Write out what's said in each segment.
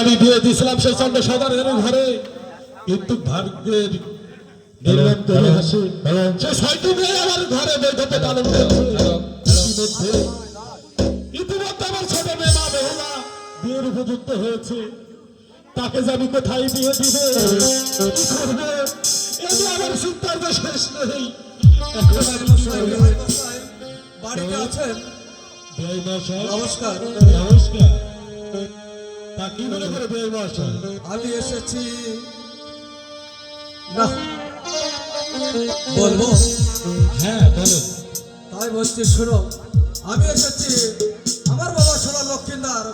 আমি বিয়ে দিয়েছিলাম সেই চন্দ্র সদারের ঘরে, কিন্তু ভাগ্যের নির্মম করে হাসি সে ছয়টি মেয়ে আমার ঘরে বৈধতে পালন করছে। ইতিমধ্যে আমার ছোট মেয়ে মা বেহুলা বিয়ের উপযুক্ত হয়েছে, তাকে যে আমি কোথায় বিয়ে দিব, কি করবো, এটি আমার চিন্তার যে শেষ নেই। এখন আমি বাড়িতে আছেন? নমস্কার। নমস্কার। তা কি মনে করে বেশ মশাই? আমি এসেছি না বলবো? হ্যাঁ বলুন। তাই বলছি শোনো, আমি এসেছি আমার বাবা সোনা লক্ষ্মীদার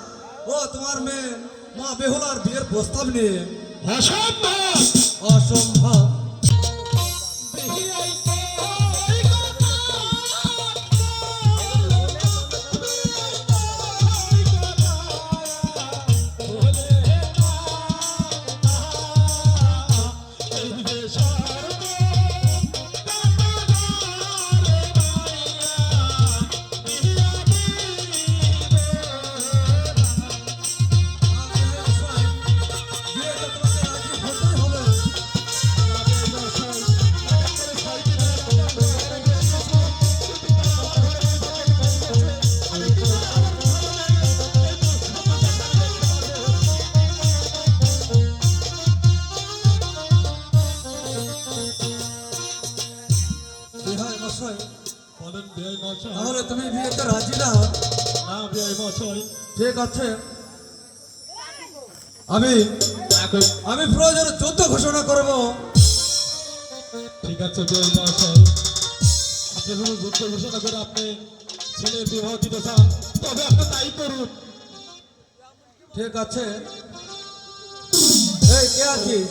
ও তোমার মেয়ে মা বেহুলার বিয়ের প্রস্তাব নিয়ে। অসম্ভব। অসম্ভব? তাহলে তুমি বিয়েতে রাজি না? ঠিক আছে, আমি প্রয়োজনে যুদ্ধ ঘোষণা করব। ঠিক আছে আপনি যখন যুদ্ধ ঘোষণা করে আপনি ছেলের বিবাহ দিতে চান, তবে আপনি তাই করুন। ঠিক আছে। এই কে আছিস?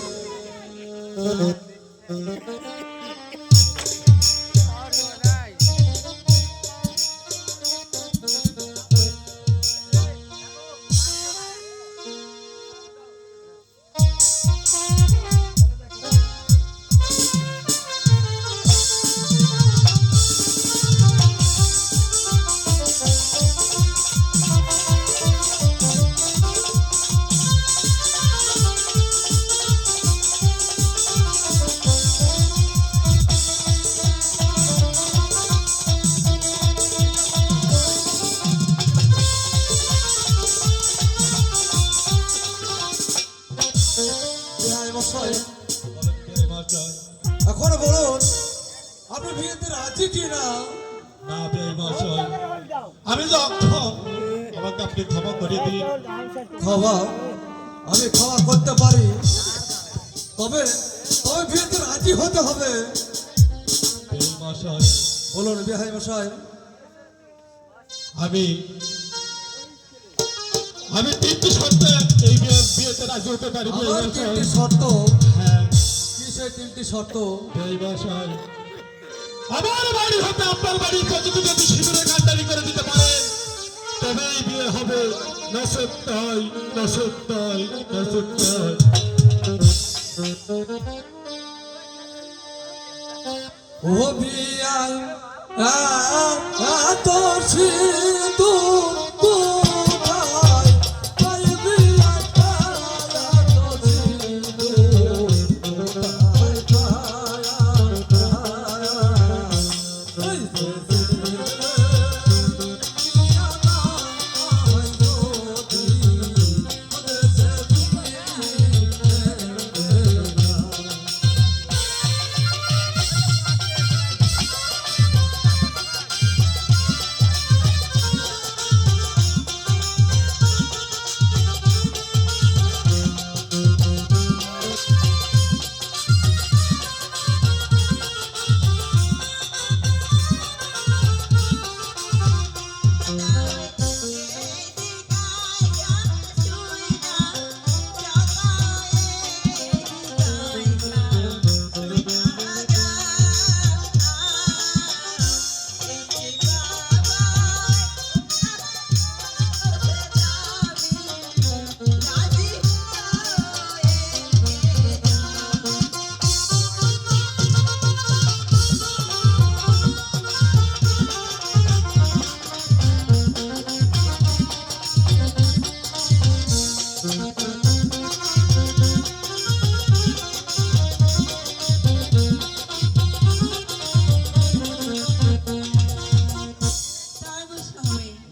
এখন বলুন, আপনি বিয়েতে রাজি কি না? না আমি যে অক্ষম, আমাকে আপনি ক্ষমা করে দিন। ক্ষমা? আমি ক্ষমা করতে পারি, তবে বিয়েতে রাজি হতে হবে। বলুন বিহাই মশাই। আমি তিনটি শর্তে এই বিয়েতে রাজি হতে পারি। তিনটি শর্ত? হ্যাঁ। কি সেই তিনটি শর্ত? আমার বাড়ি হতে আপনার বাড়ি পর্যন্ত যদি শিবিরে কান্ডারি করে দিতে পারেন, তবেই বিয়ে হবে। নসত্তাই নসত্তাই নসত্তাই। ও বিয়াই তোর সিঁদু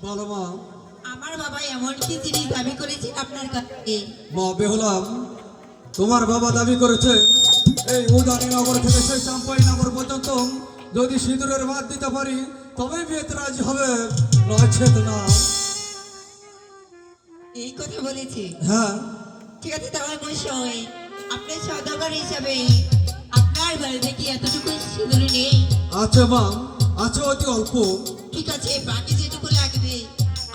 বলো মা। আমার বাবা এমন কি জিনিস দাবি করেছেন আপনার কাছে? মা বেহুলাম, তোমার বাবা দাবি করেছে এই উদানীনগর থেকে সেই চাম্পাইনগর পর্যন্ত যদি সিঁদুরের ভাত দিতে পারি তবেই বিয়েতে রাজি হবে, নয়ছে তো না। এই কথা বলেছে? হ্যাঁ। ঠিক আছে তাহলে মশাই, আপনি সদাগর হিসাবে আপনার বাড়িতে কি এতটুকু সিঁদুর নেই? আছে মা, আছে অতি অল্প। ঠিক আছে, বাকি যেটুকু লাগবে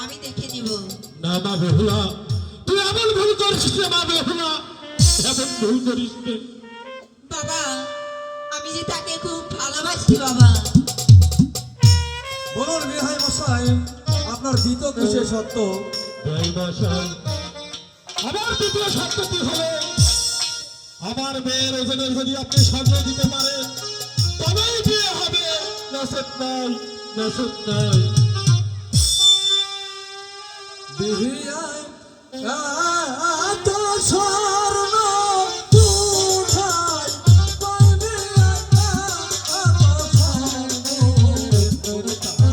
আমি দেখে দিব। না মা বেহুলা, তুই এমন ভুল করিস রে মা বেহুলা, এমন ভুল করিস রে। বাবা, আমি যে তাকে খুব ভালোবাসি বাবা। বলুন বিহাই মশাই, আপনার দ্বিতীয় কিসের সত্য? এই মশাই, আমার দ্বিতীয় শর্তটি হলো আমার মেয়ের ওজনের যদি আপনি স্বর্ণ দিতে পারেন তবেই বিয়ে হবে, নসেত নাই, নসেত নাই। বিহাই এত স্বর্ণ কোথায় পাইবে, এত স্বর্ণ কোথায়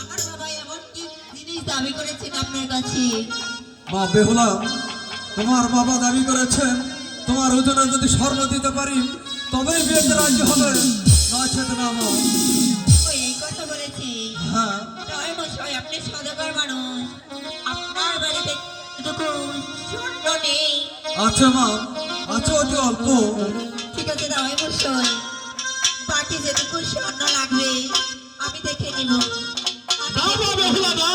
আমার বাবা এমন কি জিনিস দাবি করেছেন আপনার কাছে? মা বেহুলা, তোমার বাবা দাবি করেছেন তোমার ওজনে যদি স্বর্ণ দিতে পারি তবেই বিয়েতে রাজি হবে, নয়ছে তো না মা। ও এই কথা বলেছে? হ্যাঁ। তাই মশাই, আপনি সদাগর মানুষ, আপনার বাড়িতে এটুকু স্বর্ণ নেই? আছে মা, আছে অতি অল্প। ঠিক আছে দাওয়াই মশাই, বাকি যেটুকু স্বর্ণ লাগবে আমি দেখে নিব। না মা বেহুলা না,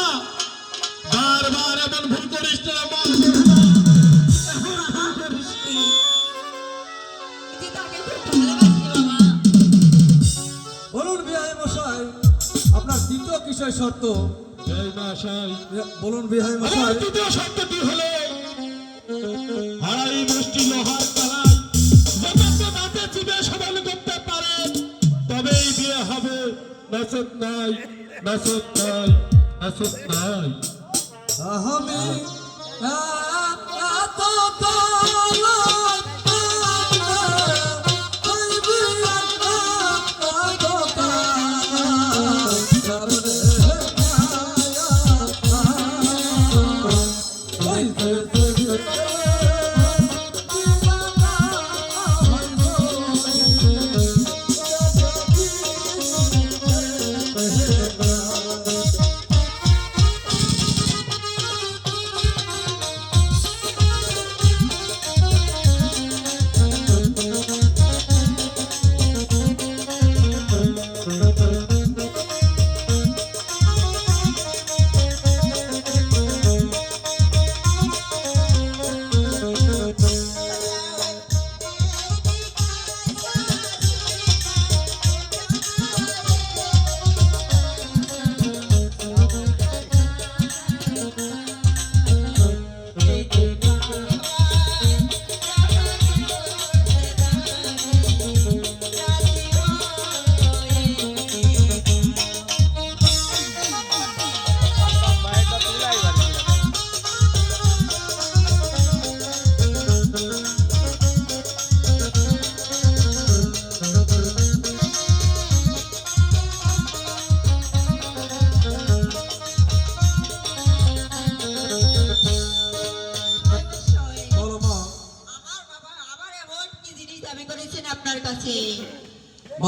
বারবার এমন ভুল করিস না মা বেহুলা। যে তাকে খুব ভালোবাসি বাবা। বলুন বিহাই মশাই, আপনার দ্বিতীয় কিসের শর্ত? এই মশাই, বলুন বিহাই আমার মশাই। দ্বিতীয় শর্তটি হলো আড়াই মুষ্টি লোহার কালাই যত দাঁতে চিবে সমান করতে পারে তবেই বিয়ে হবে, নসেত নাই, নসেত নাই, নসেত নাই। আমি এত কালো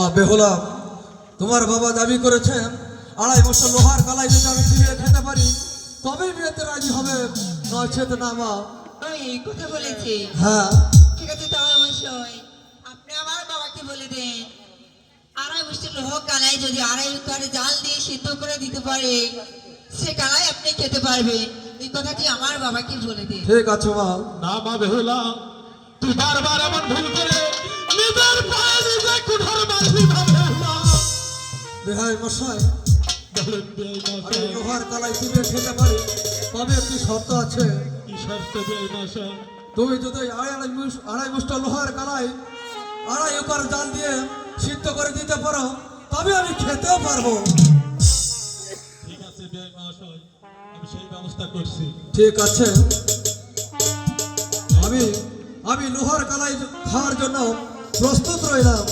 মা বেহুলা, তোমার বাবা দাবি করেছেন 2.5 বছর লোহার কালাই যদি আমি চিবিয়ে খেতে পারি তবেই বিয়েতে রাজি হবে, নচেত না মা। ওই এই কথা বলেছে। হ্যাঁ, ঠিক আছে তাহলে অবশ্যই আপনি আমার বাবাকে বলে দেন 2.5 বছর লোহ কালাই যদি 2.5 উত্তরে জাল দিয়ে সিদ্ধ করে দিতে পারে সে কালাই আপনি খেতে পারবেন। এই কথাটি আমার বাবাকে বলে দেন। ঠিক আছে মা। না মা বেহুলা, তুই বারবার এমন ভুল করে নিজের পায়ে নিজে কুঠার মারবি মা বেহুলা। বেহাই মশাই, বলেন বেআই আমি মশাই, লোহার কালাই চিবিয়ে খেতে পারি তবে একটি শর্ত আছে। কি শর্ত বেআই মশাই? তুমি যদি 2.5 বছর লোহার কালাই 2.5 একর জাল দিয়ে সিদ্ধ করে দিতে পারো তবে আমি খেতেও পারবো। ঠিক আছে বেআই মশাই, আমি সেই ব্যবস্থা করছি। ঠিক আছে, আমি লোহার কালাই খাওয়ার জন্য প্রস্তুত রইলাম।